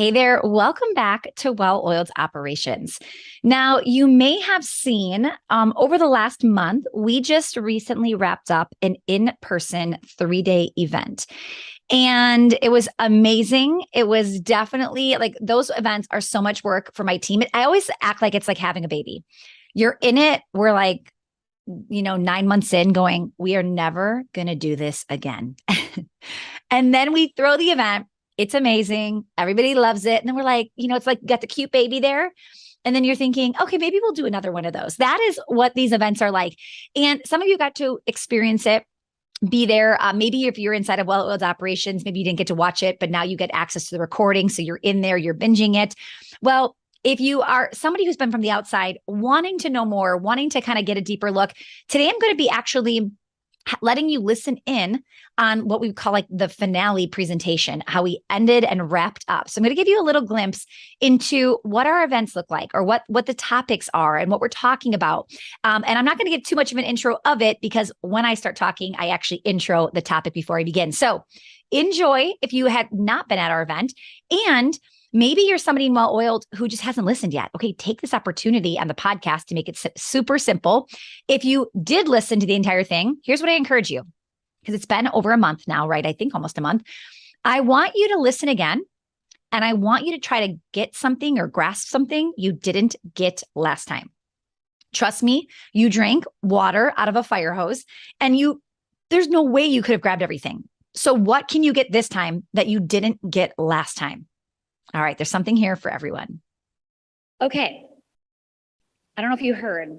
Hey there, welcome back to Well-Oiled Operations. Now, you may have seen over the last month, we just recently wrapped up an in-person 3-day event. And it was amazing. It was definitely like those events are so much work for my team. I always act like it's like having a baby. You're in it, we're like, 9 months in going, we are never going to do this again. And then we throw the event. It's amazing. Everybody loves it. And then we're like, it's like got the cute baby there. And then you're thinking, okay, maybe we'll do another one of those. That is what these events are like. And some of you got to experience it, be there. Maybe if you're inside of Well-Oiled Operations, maybe you didn't get to watch it, but now you get access to the recording. So you're in there, you're binging it. Well, if you are somebody who's been from the outside, wanting to know more, wanting to kind of get a deeper look, today I'm going to be actually letting you listen in on what we call like the finale presentation, how we ended and wrapped up. So I'm going to give you a little glimpse into what our events look like or what the topics are and what we're talking about. And I'm not going to give too much of an intro of it because when I start talking, I actually intro the topic before I begin. So enjoy if you had not been at our event, and maybe you're somebody in Well-Oiled who just hasn't listened yet. Okay, take this opportunity on the podcast to make it super simple. If you did listen to the entire thing, here's what I encourage you, because it's been over a month now, right? I think almost a month. I want you to listen again, and I want you to try to get something or grasp something you didn't get last time. Trust me, you drank water out of a fire hose, and there's no way you could have grabbed everything. So what can you get this time that you didn't get last time? All right, there's something here for everyone. Okay. I don't know if you heard,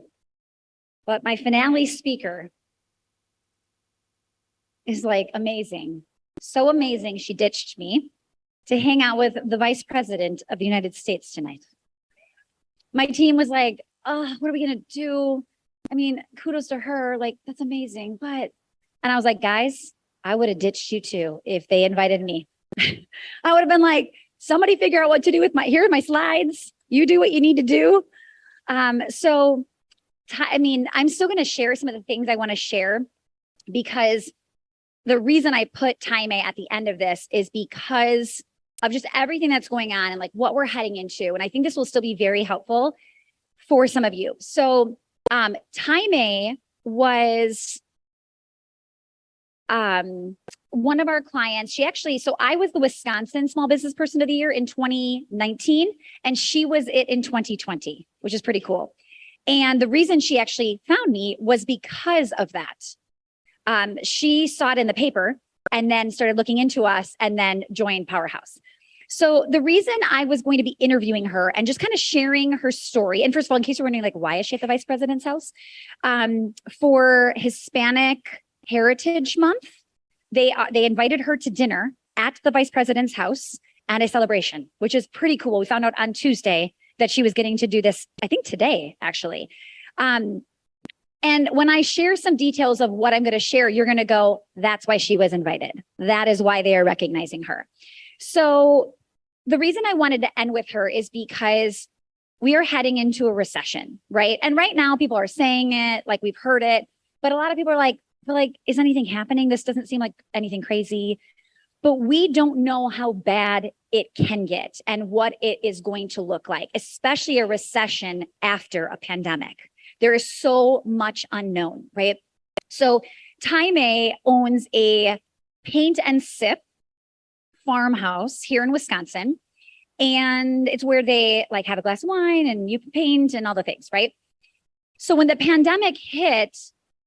but my finale speaker is like amazing. So amazing, she ditched me to hang out with the Vice President of the United States tonight. My team was like, oh, what are we going to do? I mean, kudos to her. Like, that's amazing. And I was like, guys, I would have ditched you too if they invited me. I would have been like, somebody figure out what to do with here are my slides. You do what you need to do. I'm still going to share some of the things I want to share, because the reason I put Thaime at the end of this is because of just everything that's going on and like what we're heading into. And I think this will still be very helpful for some of you. So Thaime was one of our clients. So I was the Wisconsin Small Business Person of the Year in 2019, and she was it in 2020, which is pretty cool. And the reason she actually found me was because of that. She saw it in the paper and then started looking into us and then joined Powerhouse. So the reason I was going to be interviewing her and just kind of sharing her story, and first of all, in case you're wondering, like, why is she at the Vice President's house? For Hispanic Heritage Month, they invited her to dinner at the Vice President's house and a celebration, which is pretty cool. We found out on Tuesday that she was getting to do this, I think today, actually. And when I share some details of what I'm going to share, you're going to go, that's why she was invited. That is why they are recognizing her. So the reason I wanted to end with her is because we are heading into a recession, right? And right now people are saying it, like we've heard it, but a lot of people are like, is anything happening? This doesn't seem like anything crazy, but we don't know how bad it can get and what it is going to look like, especially a recession after a pandemic. There is so much unknown, right? So Thaime owns a paint and sip farmhouse here in Wisconsin. And it's where they like have a glass of wine and you paint and all the things, right? So when the pandemic hit,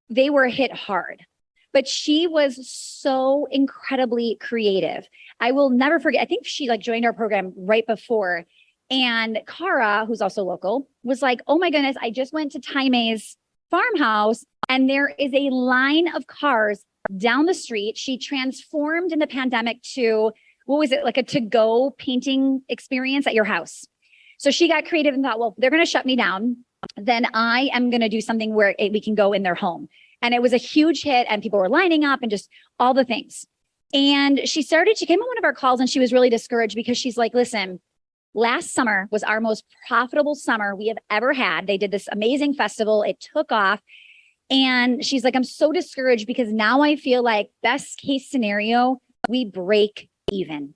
they were hit hard, but she was so incredibly creative. I will never forget. I think she joined our program right before. And Cara, who's also local, was like, oh my goodness, I just went to Thaime's farmhouse and there is a line of cars down the street. She transformed in the pandemic to, what was it, like a to-go painting experience at your house. So she got creative and thought, well, they're going to shut me down. Then I am going to do something where we can go in their home. And it was a huge hit and people were lining up and just all the things. And she came on one of our calls and she was really discouraged because she's like, listen, last summer was our most profitable summer we have ever had. They did this amazing festival. It took off. And she's like, I'm so discouraged because now I feel like best case scenario, we break even.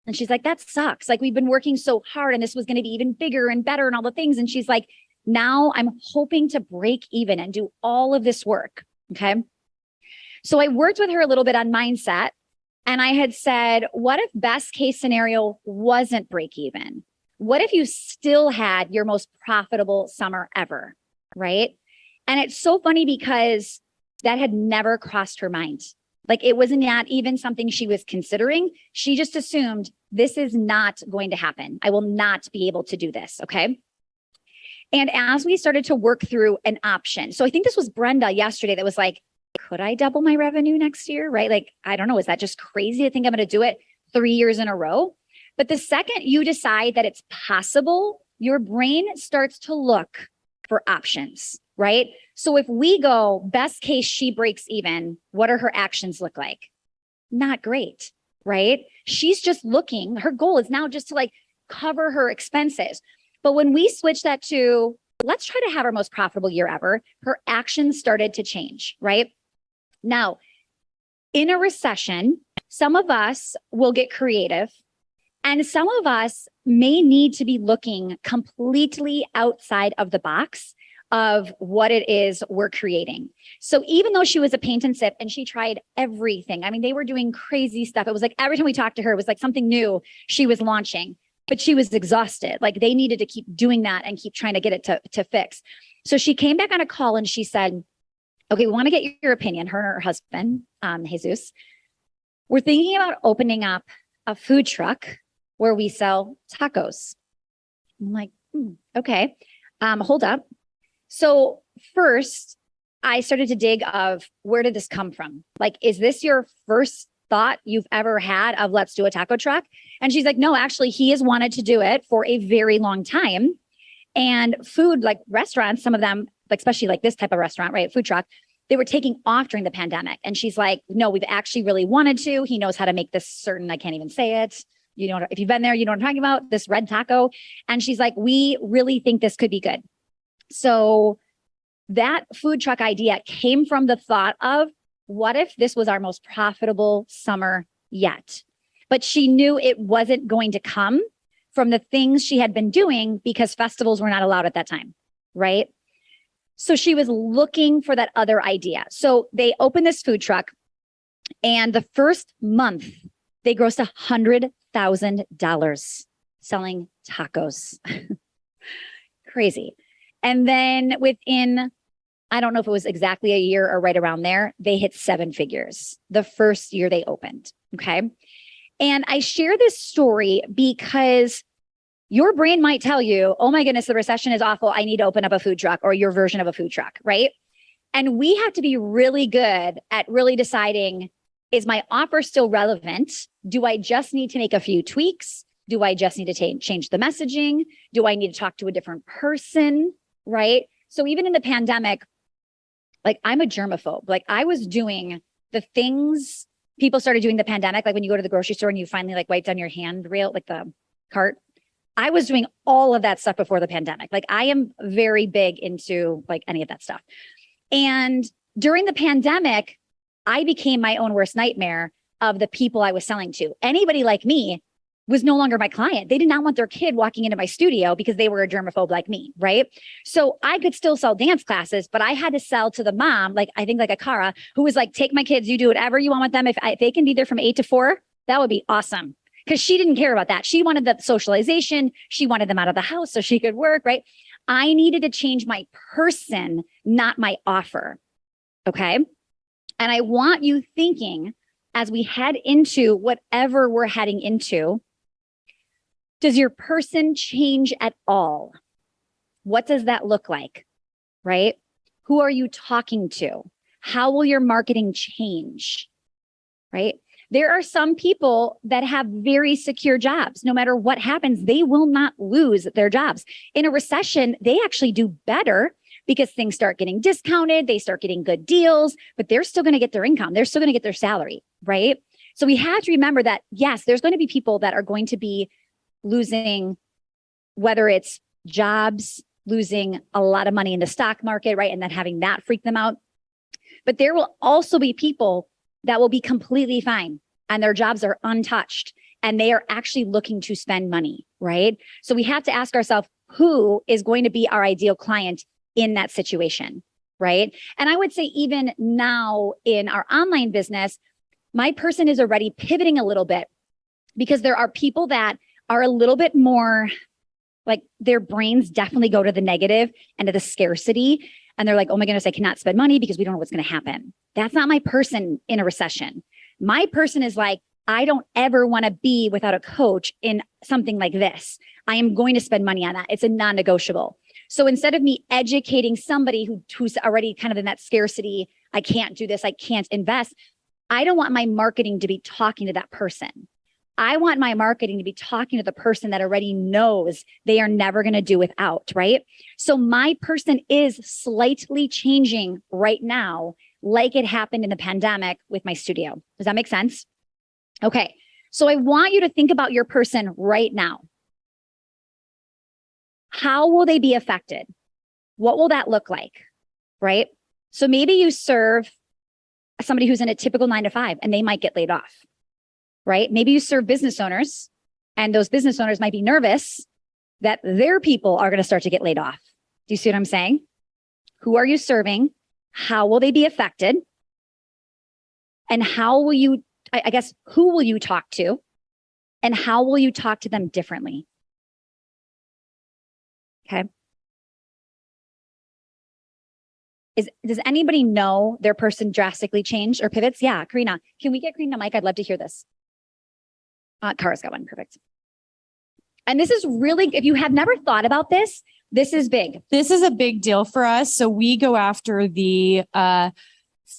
And she's like, that sucks. Like, we've been working so hard and this was going to be even bigger and better and all the things. And she's like, now I'm hoping to break even and do all of this work. Okay. So I worked with her a little bit on mindset, and I had said, what if best case scenario wasn't break even? What if you still had your most profitable summer ever? Right. And it's so funny because that had never crossed her mind. Like, it wasn't not even something she was considering. She just assumed this is not going to happen. I will not be able to do this. Okay. And as we started to work through an option, so I think this was Brenda yesterday that was like, could I double my revenue next year? Right? Like, I don't know. Is that just crazy to think I'm going to do it 3 years in a row? But the second you decide that it's possible, your brain starts to look for options, right? So if we go, best case, she breaks even, what are her actions look like? Not great, right? She's just looking, her goal is now just to like cover her expenses. But when we switch that to, let's try to have our most profitable year ever, her actions started to change, right? Now, in a recession, some of us will get creative, and some of us may need to be looking completely outside of the box of what it is we're creating. So even though she was a paint and sip and she tried everything, I mean, they were doing crazy stuff. It was like every time we talked to her, it was like something new she was launching, but she was exhausted. Like, they needed to keep doing that and keep trying to get it to fix. So she came back on a call and she said, okay, we want to get your opinion, her and her husband, Jesus. We're thinking about opening up a food truck where we sell tacos. I'm like, okay, hold up. So first, I started to dig of, where did this come from? Like, is this your first thought you've ever had of let's do a taco truck? And she's like, no, actually, he has wanted to do it for a very long time. And food, like restaurants, some of them, like especially like this type of restaurant, right? Food truck, they were taking off during the pandemic. And she's like, no, we've actually really wanted to. He knows how to make this certain, I can't even say it. You know, if you've been there, you know what I'm talking about, this red taco. And she's like, we really think this could be good. So that food truck idea came from the thought of, what if this was our most profitable summer yet? But she knew it wasn't going to come from the things she had been doing because festivals were not allowed at that time, right? So she was looking for that other idea. So they opened this food truck, and the first month they grossed $100,000 selling tacos. Crazy. And then within, I don't know if it was exactly a year or right around there, they hit 7 figures the first year they opened. Okay. And I share this story because your brain might tell you, oh my goodness, the recession is awful. I need to open up a food truck, or your version of a food truck, right? And we have to be really good at really deciding, is my offer still relevant? Do I just need to make a few tweaks? Do I just need to change the messaging? Do I need to talk to a different person, right? So even in the pandemic, like, I'm a germaphobe. Like, I was doing the things people started doing the pandemic, like when you go to the grocery store and you finally like wipe down your handrail, like the cart. I was doing all of that stuff before the pandemic. Like, I am very big into like any of that stuff. And during the pandemic, I became my own worst nightmare of the people I was selling to. Anybody like me was no longer my client. They did not want their kid walking into my studio because they were a germaphobe like me, right? So I could still sell dance classes, but I had to sell to the mom, like I think like a Cara, who was like, take my kids, you do whatever you want with them. If they can be there from 8 to 4, that would be awesome. Because she didn't care about that. She wanted the socialization. She wanted them out of the house so she could work, right? I needed to change my person, not my offer. Okay. And I want you thinking, as we head into whatever we're heading into, does your person change at all? What does that look like, right? Who are you talking to? How will your marketing change, right? There are some people that have very secure jobs. No matter what happens, they will not lose their jobs. In a recession, they actually do better because things start getting discounted. They start getting good deals, but they're still going to get their income. They're still going to get their salary, right? So we have to remember that, yes, there's going to be people that are going to be losing, whether it's jobs, losing a lot of money in the stock market, right? And then having that freak them out. But there will also be people that will be completely fine and their jobs are untouched. and they are actually looking to spend money, right? So we have to ask ourselves, who is going to be our ideal client in that situation, right? And I would say even now in our online business, my person is already pivoting a little bit because there are people that are a little bit more like their brains definitely go to the negative and to the scarcity. And they're like, oh my goodness, I cannot spend money because we don't know what's going to happen. That's not my person in a recession. My person is like, I don't ever want to be without a coach in something like this. I am going to spend money on that. It's a non-negotiable. So instead of me educating somebody who's already kind of in that scarcity, I can't do this, I can't invest, I don't want my marketing to be talking to that person. I want my marketing to be talking to the person that already knows they are never going to do without, right? So my person is slightly changing right now, like it happened in the pandemic with my studio. Does that make sense? Okay. So I want you to think about your person right now. How will they be affected? What will that look like? Right? So maybe you serve somebody who's in a typical 9-to-5 and they might get laid off. Right? Maybe you serve business owners and those business owners might be nervous that their people are going to start to get laid off. Do you see what I'm saying? Who are you serving? How will they be affected? And how will you, I guess, who will you talk to? And how will you talk to them differently? Okay. Does anybody know their person drastically changed or pivots? Yeah, Karina. Can we get Karina mic? I'd love to hear this. Kara's got one. Perfect. And this is really, if you have never thought about this, this is big. This is a big deal for us. So we go after the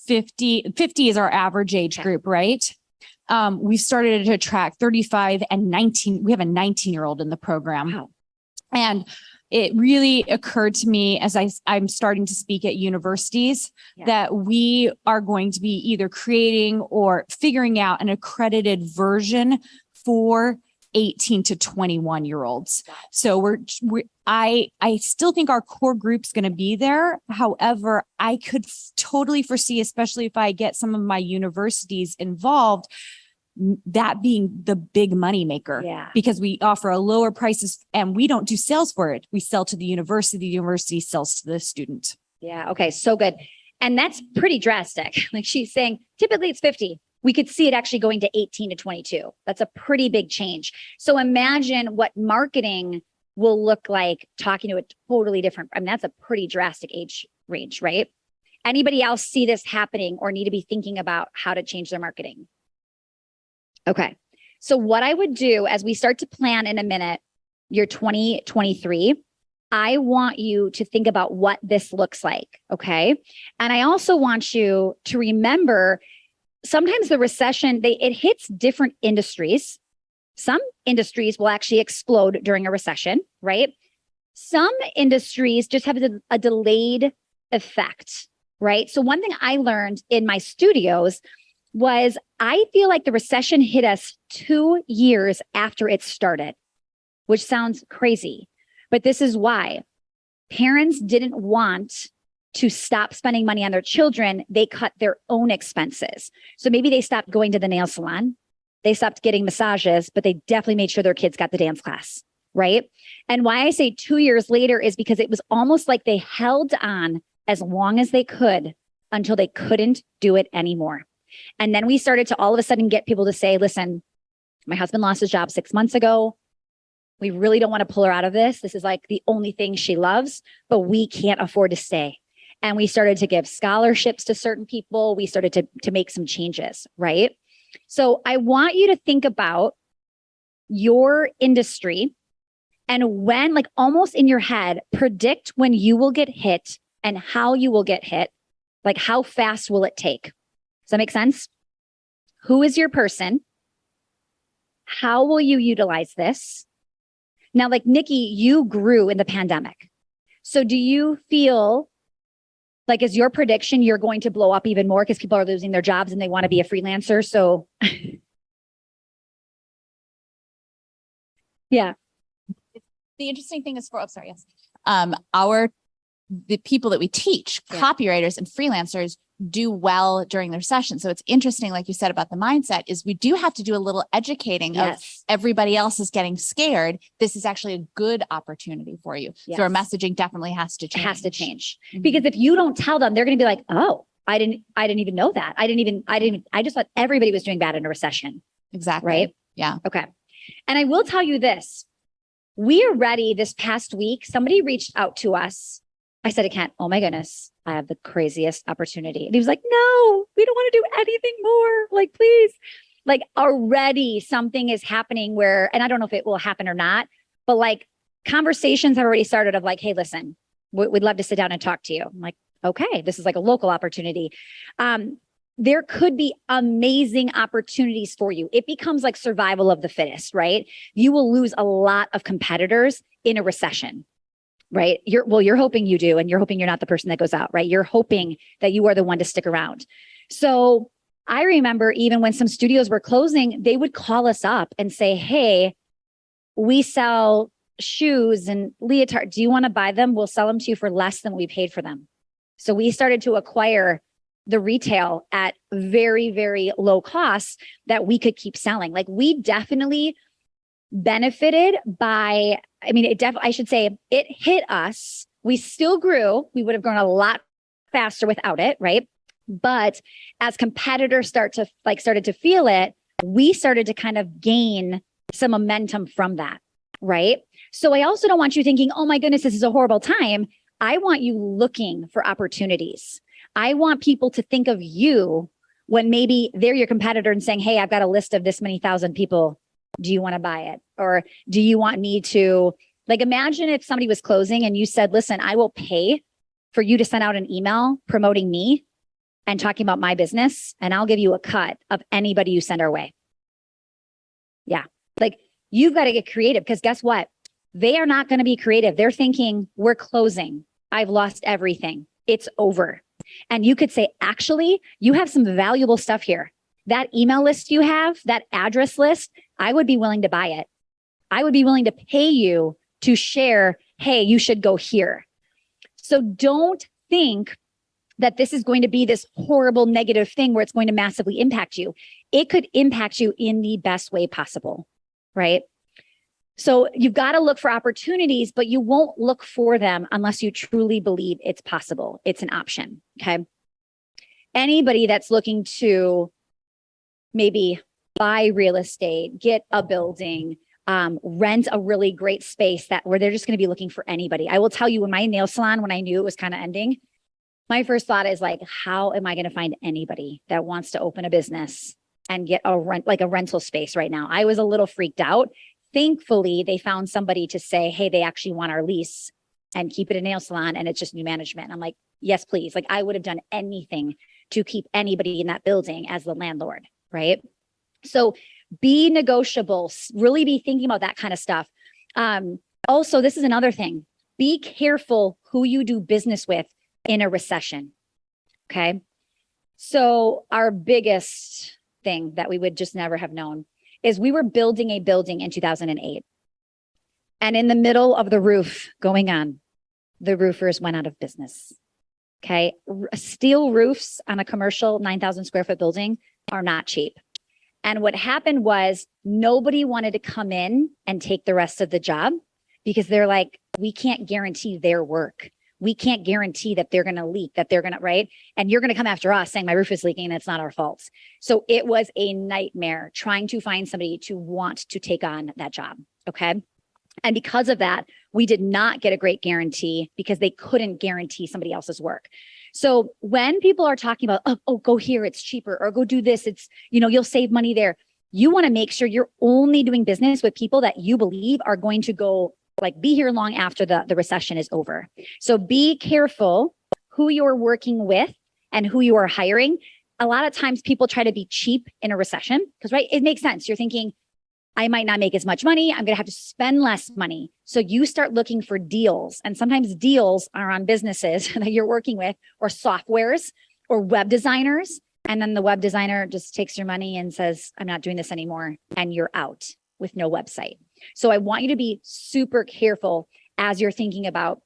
50 is our average age group, right? We've started to attract 35 and 19. We have a 19-year-old in the program. Wow. And it really occurred to me as I'm starting to speak at universities that we are going to be either creating or figuring out an accredited version for 18 to 21 year olds. Wow. So I still think our core group's going to be there. However, I could totally foresee, especially if I get some of my universities involved, that being the big money maker, because we offer a lower prices and we don't do sales for it. We sell to the university sells to the student. Yeah. Okay. So good. And that's pretty drastic. Like she's saying, typically it's 50. We could see it actually going to 18 to 22. That's a pretty big change. So imagine what marketing will look like talking to a totally different, I mean, that's a pretty drastic age range, right? Anybody else see this happening or need to be thinking about how to change their marketing? Okay. So what I would do as we start to plan in a minute, your 2023, I want you to think about what this looks like. Okay. And I also want you to remember sometimes the recession, it hits different industries. Some industries will actually explode during a recession, right? Some industries just have a delayed effect, right? So one thing I learned in my studios was I feel like the recession hit us 2 years after it started, which sounds crazy, but this is why. Parents didn't want to stop spending money on their children. They cut their own expenses. So maybe they stopped going to the nail salon. They stopped getting massages, but they definitely made sure their kids got the dance class, right? And why I say 2 years later is because it was almost like they held on as long as they could until they couldn't do it anymore. And then we started to all of a sudden get people to say, listen, my husband lost his job 6 months ago. We really don't want to pull her out of this. This is like the only thing she loves, but we can't afford to stay. And we started to give scholarships to certain people. We started to make some changes, right? So I want you to think about your industry and when, like almost in your head, predict when you will get hit and how you will get hit. Like how fast will it take? Does that make sense? Who is your person? How will you utilize this? Now, like Nikki, you grew in the pandemic. So do you feel like, is your prediction you're going to blow up even more because people are losing their jobs and they want to be a freelancer? So yeah. The interesting thing is the people that we teach, copywriters and freelancers, do well during their session. So it's interesting, like you said about the mindset, is we do have to do a little educating of everybody else is getting scared. This is actually a good opportunity for you. So our messaging definitely has to change. It has to change. Because if you don't tell them, they're going to be like, oh, I didn't even know that. I just thought everybody was doing bad in a recession. Exactly. Right? Yeah. Okay. And I will tell you this, we are ready. This past week, somebody reached out to us. I said to Kent, oh my goodness, I have the craziest opportunity. And he was like, no, we don't want to do anything more. Like, please. Like already something is happening where, and I don't know if it will happen or not, but like conversations have already started of like, hey, listen, we'd love to sit down and talk to you. I'm like, okay, this is like a local opportunity. There could be amazing opportunities for you. It becomes like survival of the fittest, right? You will lose a lot of competitors in a recession. Right? You're hoping you do, and you're hoping you're not the person that goes out, right? You're hoping that you are the one to stick around. So I remember even when some studios were closing, they would call us up and say, hey, we sell shoes and leotard. Do you want to buy them? We'll sell them to you for less than we paid for them. So we started to acquire the retail at very, very low costs that we could keep selling. Like we definitely benefited by, I should say it hit us. We still grew. We would have grown a lot faster without it, right? But as competitors started to feel it, we started to kind of gain some momentum from that, right? So I also don't want you thinking, oh my goodness, this is a horrible time. I want you looking for opportunities. I want people to think of you when maybe they're your competitor and saying, hey, I've got a list of this many thousand people. Do you want to buy it? Or do you want me to, like, imagine if somebody was closing and you said, listen, I will pay for you to send out an email promoting me and talking about my business, and I'll give you a cut of anybody you send our way. Yeah. Like you've got to get creative because guess what? They are not going to be creative. They're thinking we're closing. I've lost everything. It's over. And you could say, actually, you have some valuable stuff here. That email list you have, that address list, I would be willing to buy it. I would be willing to pay you to share, hey, you should go here. So don't think that this is going to be this horrible negative thing where it's going to massively impact you. It could impact you in the best way possible, right? So you've got to look for opportunities, but you won't look for them unless you truly believe it's possible. It's an option, okay? Anybody that's looking to maybe buy real estate, get a building, rent a really great space where they're just going to be looking for anybody. I will tell you, in my nail salon, when I knew it was kind of ending, my first thought is like, how am I going to find anybody that wants to open a business and get a rental space right now? I was a little freaked out. Thankfully, they found somebody to say, hey, they actually want our lease and keep it a nail salon and it's just new management. And I'm like, yes, please. Like I would have done anything to keep anybody in that building as the landlord. Right? So be negotiable, really be thinking about that kind of stuff. Also, this is another thing. Be careful who you do business with in a recession. Okay. So our biggest thing that we would just never have known is we were building a building in 2008. And in the middle of the roof going on, the roofers went out of business. Okay. Steel roofs on a commercial 9,000 square foot building are not cheap. And what happened was nobody wanted to come in and take the rest of the job because they're like, we can't guarantee their work. We can't guarantee that they're going to leak, that they're going to, right? And you're going to come after us saying my roof is leaking and it's not our fault. So it was a nightmare trying to find somebody to want to take on that job. Okay. And because of that, we did not get a great guarantee because they couldn't guarantee somebody else's work. So when people are talking about, oh, go here, it's cheaper, or go do this, it's, you'll save money there. You want to make sure you're only doing business with people that you believe are going to go be here long after the recession is over. So be careful who you're working with and who you are hiring. A lot of times people try to be cheap in a recession because, right, it makes sense. You're thinking, I might not make as much money. I'm going to have to spend less money. So you start looking for deals. And sometimes deals are on businesses that you're working with or softwares or web designers. And then the web designer just takes your money and says, I'm not doing this anymore. And you're out with no website. So I want you to be super careful as you're thinking about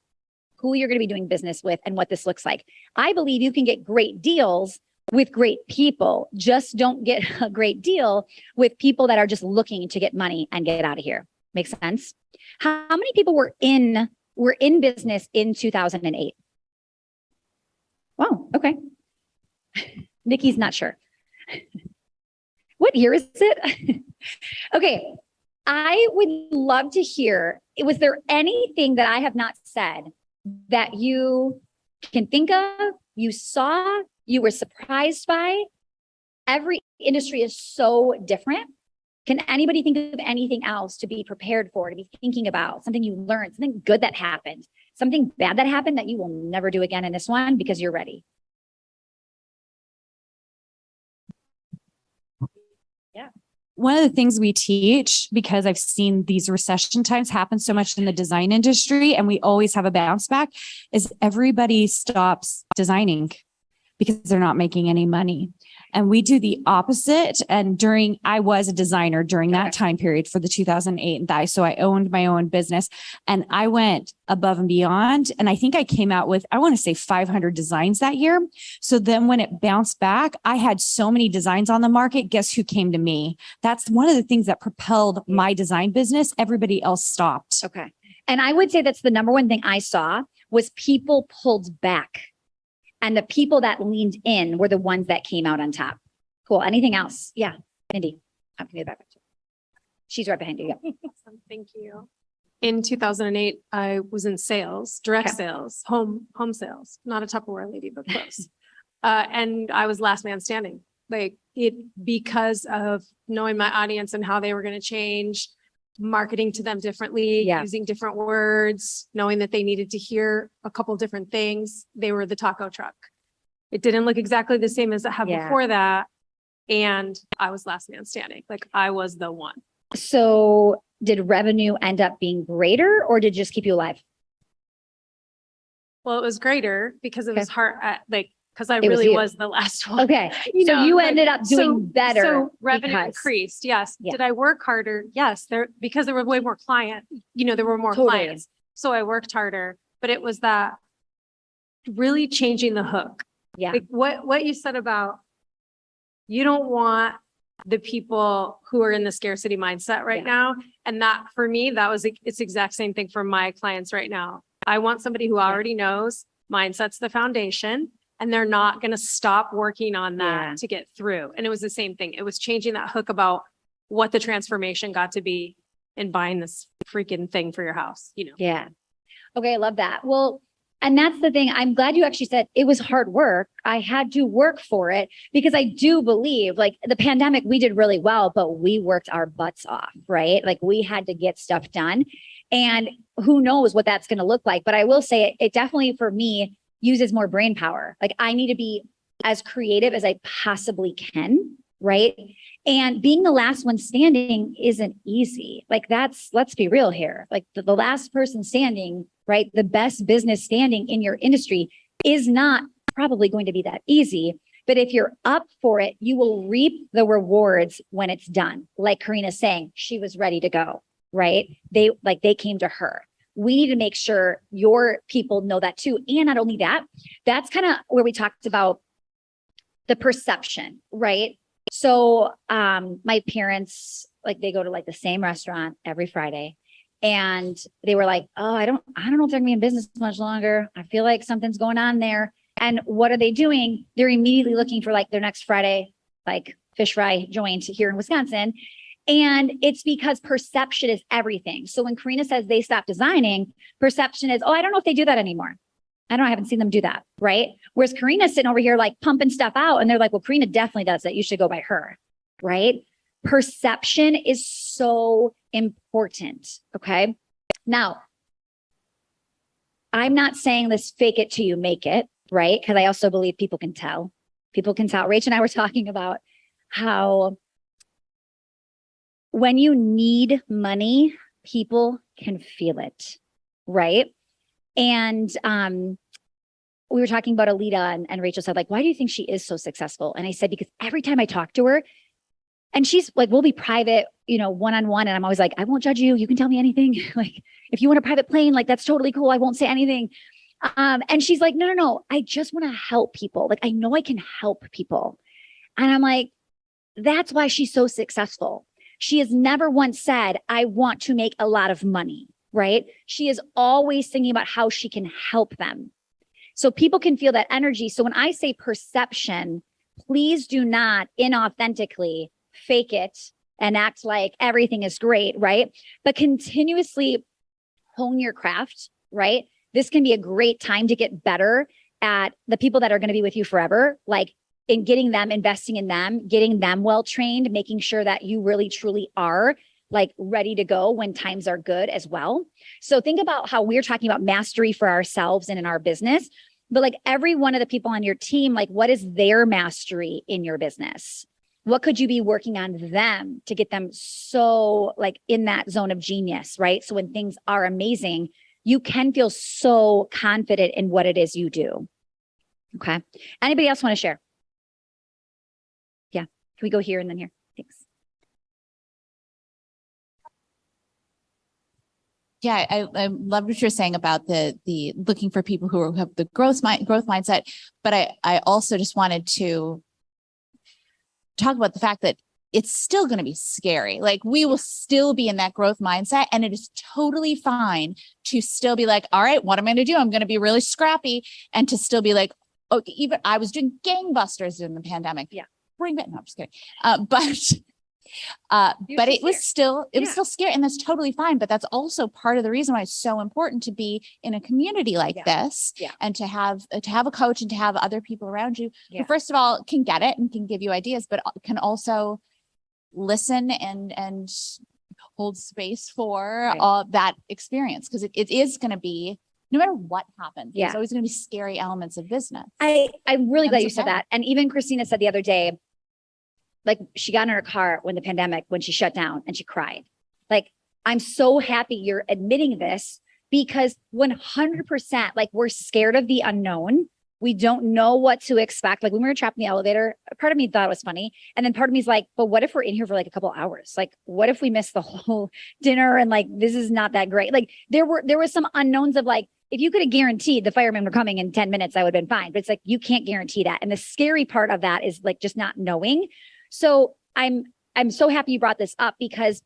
who you're going to be doing business with and what this looks like. I believe you can get great deals with great people. Just don't get a great deal with people that are just looking to get money and get out of here. Makes sense? How many people were in business in 2008? Wow. Okay. Nikki's not sure. What year is it? Okay. I would love to hear, was there anything that I have not said that you can think of, you saw, you were surprised by? Every industry is so different. Can anybody think of anything else to be prepared for, to be thinking about, something you learned, something good that happened, something bad that happened that you will never do again in this one because you're ready? Yeah. One of the things we teach, because I've seen these recession times happen so much in the design industry, and we always have a bounce back, is everybody stops designing because they're not making any money. And we do the opposite. And I was a designer during that time period for the 2008. So I owned my own business and I went above and beyond. And I think I came out with, I want to say 500 designs that year. So then when it bounced back, I had so many designs on the market. Guess who came to me? That's one of the things that propelled my design business. Everybody else stopped. Okay. And I would say that's the number one thing I saw was people pulled back. And the people that leaned in were the ones that came out on top. Cool. Anything else? Yeah. Mindy, I'm going to back up to you. She's right behind you. Yeah. Thank you. In 2008, I was in sales, direct sales, home sales, not a Tupperware lady, but close. And I was last man standing, because of knowing my audience and how they were going to change, marketing to them differently, using different words, knowing that they needed to hear a couple different things. They were the taco truck. It didn't look exactly the same as it had before that. And I was last man standing. I was the one. So did revenue end up being greater or did it just keep you alive? Well, it was greater because it was hard. Because I really was the last one. Okay. So you ended up doing better. So revenue increased. Yes. Yeah. Did I work harder? Yes. Because there were way more clients, there were more clients. So I worked harder, but it was that really changing the hook. Yeah. What you said about, you don't want the people who are in the scarcity mindset right now. And that for me, it's the exact same thing for my clients right now. I want somebody who already knows mindset's the foundation. And they're not going to stop working on that to get through. And it was the same thing. It was changing that hook about what the transformation got to be in buying this freaking thing for your house, Yeah. Okay. I love that. Well, and that's the thing. I'm glad you actually said it was hard work. I had to work for it because I do believe the pandemic, we did really well, but we worked our butts off, right? We had to get stuff done and who knows what that's going to look like. But I will say it definitely for me uses more brain power. I need to be as creative as I possibly can, right? And being the last one standing isn't easy. Let's be real here. The last person standing, right? The best business standing in your industry is not probably going to be that easy. But if you're up for it, you will reap the rewards when it's done. Like Karina's saying, she was ready to go, right? They came to her. We need to make sure your people know that too. And not only that, that's kind of where we talked about the perception, right? So my parents, they go to the same restaurant every Friday. And they were like, oh, I don't know if they're gonna be in business much longer. I feel like something's going on there. And what are they doing? They're immediately looking for their next Friday, fish fry joint here in Wisconsin. And it's because perception is everything. So when Karina says they stopped designing, perception is, oh, I don't know if they do that anymore. I haven't seen them do that. Right. Whereas Karina's sitting over here, pumping stuff out. And they're like, well, Karina definitely does that. You should go by her. Right. Perception is so important. Okay. Now, I'm not saying this fake it till you make it. Right. Because I also believe people can tell. People can tell. Rach and I were talking about how when you need money, people can feel it, right? And we were talking about Alita and Rachel said, why do you think she is so successful? And I said, because every time I talk to her, and she's we'll be private, one-on-one. And I'm always I won't judge you. You can tell me anything. If you want a private plane, that's totally cool. I won't say anything. And she's like, no, no, no, I just want to help people. Like, I know I can help people. And I'm like, that's why she's so successful. She has never once said, I want to make a lot of money, right? She is always thinking about how she can help them. So people can feel that energy. So when I say perception, please do not inauthentically fake it and act like everything is great, right? But continuously hone your craft, right? This can be a great time to get better at the people that are going to be with you forever, like in getting them, investing in them, getting them well trained, making sure that you really truly are like ready to go when times are good as well. So think about how we're talking about mastery for ourselves and in our business, but like every one of the people on your team, like what is their mastery in your business? What could you be working on them to get them so like in that zone of genius, right? So when things are amazing, you can feel so confident in what it is you do. Okay. Anybody else want to share? Yeah. Can we go here and then here? Thanks. Yeah, I love what you're saying about the looking for people who have the growth mindset. But I also just wanted to talk about the fact that it's still going to be scary. Like we will still be in that growth mindset, and it is totally fine to still be like, all right, what am I going to do? I'm going to be really scrappy, and to still be like, okay, even I was doing gangbusters in the pandemic. Yeah. Bring it. No, I'm just kidding. But it was still scary, and that's totally fine. But that's also part of the reason why it's so important to be in a community like this, and to have a coach and to have other people around you who, first of all, can get it and can give you ideas, but can also listen and hold space for all that experience, because it is going to be, no matter what happens, there's always going to be scary elements of business. I'm really glad you said that. And even Christina said the other day, like she got in her car when she shut down, and she cried. Like, I'm so happy you're admitting this, because 100%, like we're scared of the unknown. We don't know what to expect. Like when we were trapped in the elevator, part of me thought it was funny. And then part of me is like, but what if we're in here for like a couple hours? Like, what if we miss the whole dinner and like, this is not that great. Like there was some unknowns of like, if you could have guaranteed the firemen were coming in 10 minutes, I would have been fine. But it's like, you can't guarantee that. And the scary part of that is like just not knowing. So I'm so happy you brought this up, because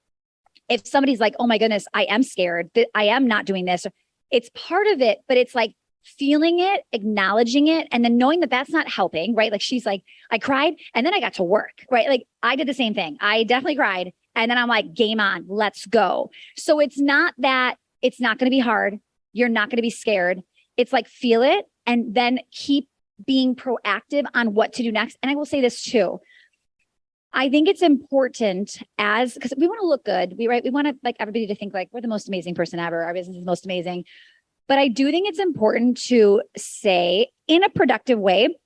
if somebody's like, oh my goodness, I am scared that I am not doing this, it's part of it, but it's like feeling it, acknowledging it, and then knowing that that's not helping, right? Like she's like, I cried and then I got to work, right? Like I did the same thing. I definitely cried. And then I'm like, game on, let's go. So it's not that it's not going to be hard. You're not going to be scared. It's like, feel it and then keep being proactive on what to do next. And I will say this too. I think it's important because we want to look good. We want to like everybody to think like we're the most amazing person ever. Our business is the most amazing. But I do think it's important to say in a productive way,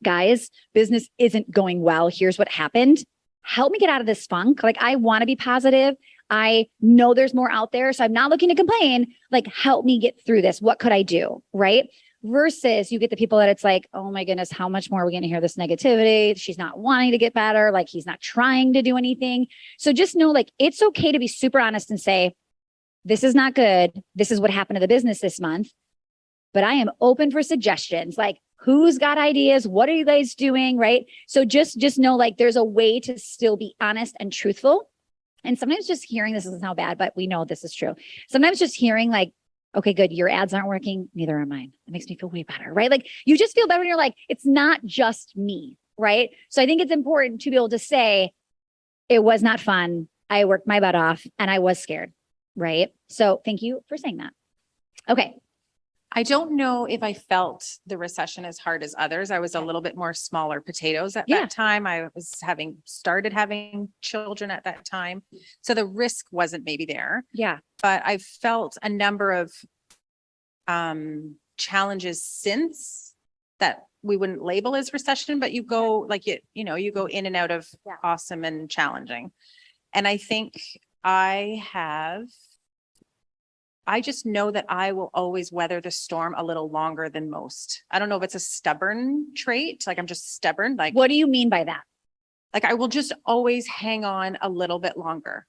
guys, business isn't going well. Here's what happened. Help me get out of this funk. Like I want to be positive. I know there's more out there. So I'm not looking to complain. Like, help me get through this. What could I do? Right? Versus you get the people that it's like, oh my goodness, how much more are we going to hear this negativity? She's not wanting to get better. Like he's not trying to do anything. So just know like, it's okay to be super honest and say, this is not good. This is what happened to the business this month, but I am open for suggestions. Like who's got ideas? What are you guys doing? Right? So just know like there's a way to still be honest and truthful. And sometimes just hearing this isn't how bad, but we know this is true. Sometimes just hearing like, okay, good. Your ads aren't working. Neither are mine. It makes me feel way better, right? Like you just feel better when you're like, it's not just me, right? So I think it's important to be able to say, it was not fun. I worked my butt off and I was scared, right? So thank you for saying that. Okay. I don't know if I felt the recession as hard as others. I was a little bit more smaller potatoes at that time. I was started having children at that time. So the risk wasn't maybe there. Yeah. But I've felt a number of challenges since that we wouldn't label as recession, but you go like you go in and out of awesome and challenging. And I think I just know that I will always weather the storm a little longer than most. I don't know if it's a stubborn trait. Like I'm just stubborn. Like, what do you mean by that? Like I will just always hang on a little bit longer.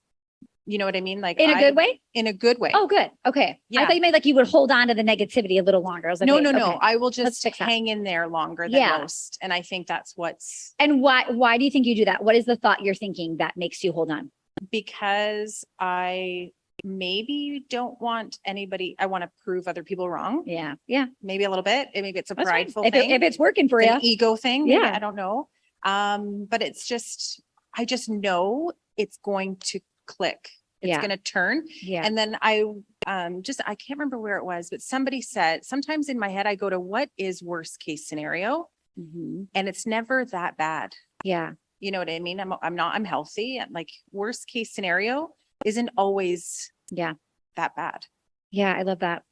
You know what I mean? Like In a good way? In a good way. Oh, good. Okay. I Yeah. thought you meant like you would hold on to the negativity a little longer. I was like, No, wait, no, no. okay. I will Let's just fix that. hang in there longer than Yeah. most. And I think that's what's And why do you think you do that? What is the thought you're thinking that makes you hold on? because I maybe don't want anybody, I want to prove other people wrong. Yeah. Yeah. Maybe a little bit. Maybe it's a That's fine. prideful If, thing. if it's working for It's you. an ego thing. Maybe, Yeah. I don't know. But it's just, I just know it's going to click. It's Yeah. going to turn. Yeah. And then I can't remember where it was, but somebody said, sometimes in my head, I go to what is worst case scenario? Mhm. And it's never that bad. Yeah. You know what I mean? I'm healthy, and like worst case scenario isn't always Yeah. that bad. Yeah. I love that.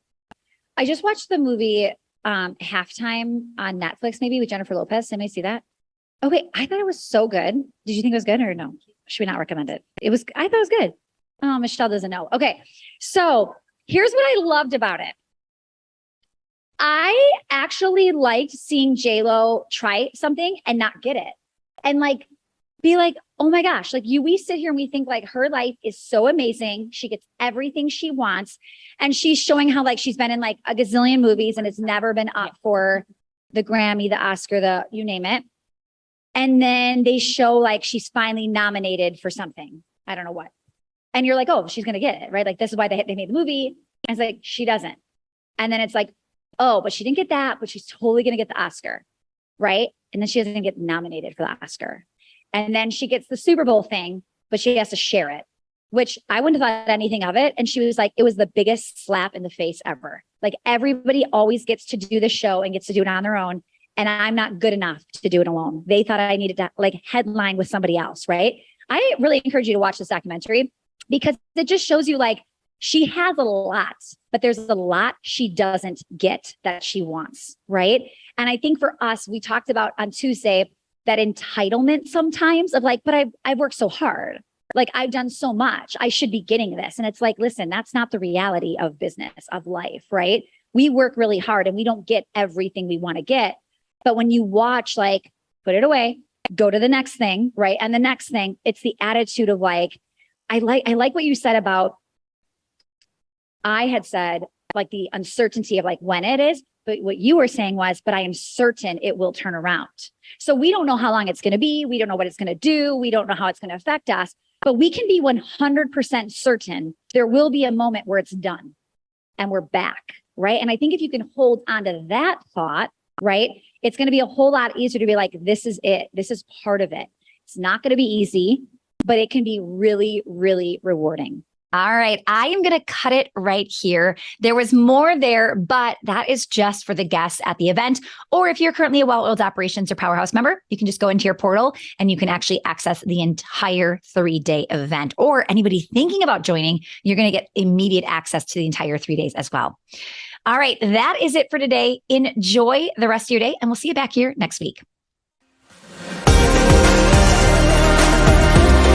I just watched the movie Halftime on Netflix, maybe with Jennifer Lopez. Anybody see that? Okay. I thought it was so good. Did you think it was good or no? Should we not recommend it? I thought it was good. Oh, Michelle doesn't know. Okay. So here's what I loved about it. I actually liked seeing JLo try something and not get it. And like, be like, oh my gosh, like we sit here and we think like her life is so amazing. She gets everything she wants. And she's showing how like she's been in like a gazillion movies and it's never been up for the Grammy, the Oscar, you name it. And then they show like she's finally nominated for something. I don't know what. And you're like, oh, she's going to get it, right? Like this is why they made the movie. And it's like, she doesn't. And then it's like, oh, but she didn't get that, but she's totally going to get the Oscar, right? And then she doesn't get nominated for the Oscar. And then she gets the Super Bowl thing, but she has to share it, which I wouldn't have thought anything of it. And she was like, it was the biggest slap in the face ever. Like everybody always gets to do the show and gets to do it on their own. And I'm not good enough to do it alone. They thought I needed to like headline with somebody else, right? I really encourage you to watch this documentary because it just shows you like she has a lot, but there's a lot she doesn't get that she wants, right? And I think for us, we talked about on Tuesday that entitlement sometimes of like, but I've worked so hard. Like I've done so much. I should be getting this. And it's like, listen, that's not the reality of business, of life, right? We work really hard and we don't get everything we want to get. But when you watch, like, put it away, go to the next thing, right? And the next thing, it's the attitude of like, I like what you said about, I had said like the uncertainty of like when it is, but what you were saying was, but I am certain it will turn around. So we don't know how long it's going to be. We don't know what it's going to do. We don't know how it's going to affect us, but we can be 100% certain there will be a moment where it's done and we're back, right? And I think if you can hold on to that thought, right, it's going to be a whole lot easier to be like, this is it. This is part of it. It's not going to be easy, but it can be really, really rewarding. All right. I am going to cut it right here. There was more there, but that is just for the guests at the event. Or if you're currently a Well-Oiled Operations or Powerhouse member, you can just go into your portal and you can actually access the entire 3-day event. Or anybody thinking about joining, you're going to get immediate access to the entire 3 days as well. All right. That is it for today. Enjoy the rest of your day, and we'll see you back here next week.